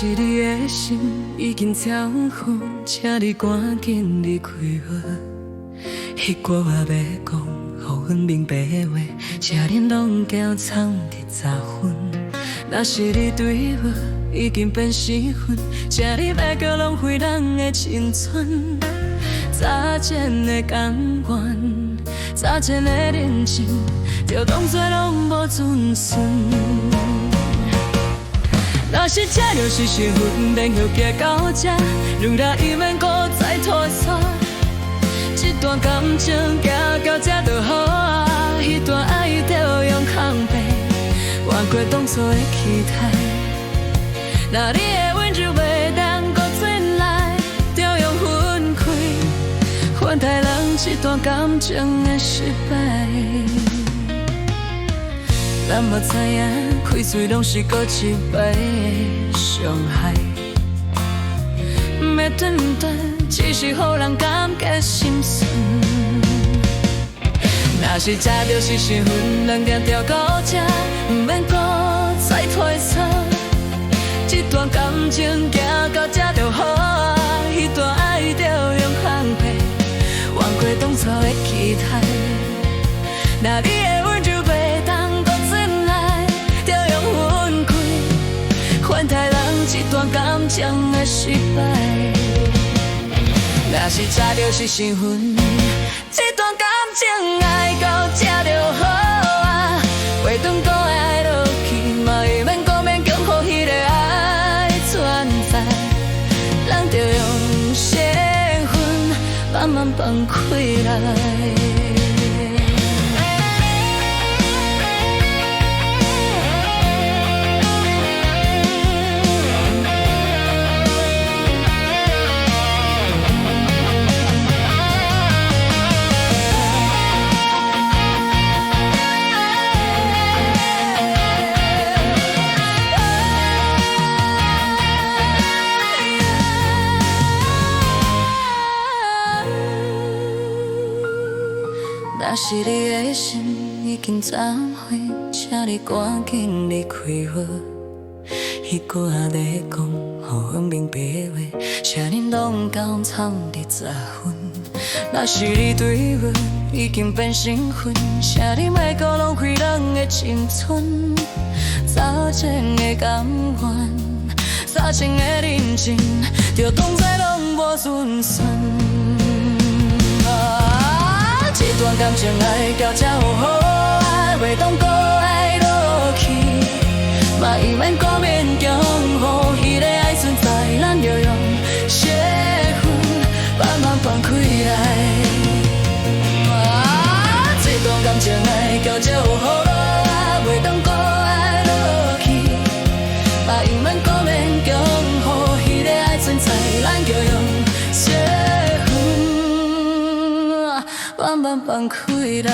是你的心已经超乎，请你赶紧离开我。迄句话要讲，予阮明白话，请恁拢交藏伫早昏。若是你对我已经变生分，请你别叫浪费咱的青春。早前的甘愿，早前的认真，就当作拢无存顺。若是这就是缘分，免许行到这，让咱伊免搁再拖沓。这段感情行到这就好啊，迄段爱就用空白，换过当初的期待。若你的温柔袂当搁转来，就用分开，换待咱这段感情的失败。咱无知影，开嘴拢是搁一摆的伤害。要断断，只是予人感觉心酸。若是这就是缘分，两条条到这，不免搁再拖沓。这段感情行到这就好啊，迄段爱就用空白，换过当初的期待。若你的温柔袂当搁转来，就用分开，换待咱这段感情的失败。若是这就是缘分，这段感情爱到这就好啊，袂当搁爱落去，嘛会免搁勉强，予迄个爱存在。咱就用身份慢慢放开来。若是你的心已经残毁，请你赶紧离开我。迄句话在讲，予阮明白话，请恁拢交藏伫早昏。若是你对我已经变生分，请你莫搁浪费咱的青春。早前的甘愿，早前的认真，就当作拢无存算。这段感情爱到这有好啊，袂当搁爱落去，嘛伊免搁勉强，予迄个爱存在，咱就用身份慢慢放开来。这段感情爱到这有好啊，袂当搁爱落去，嘛伊免搁勉强，予迄个爱存在，咱就用身份慢慢放开来。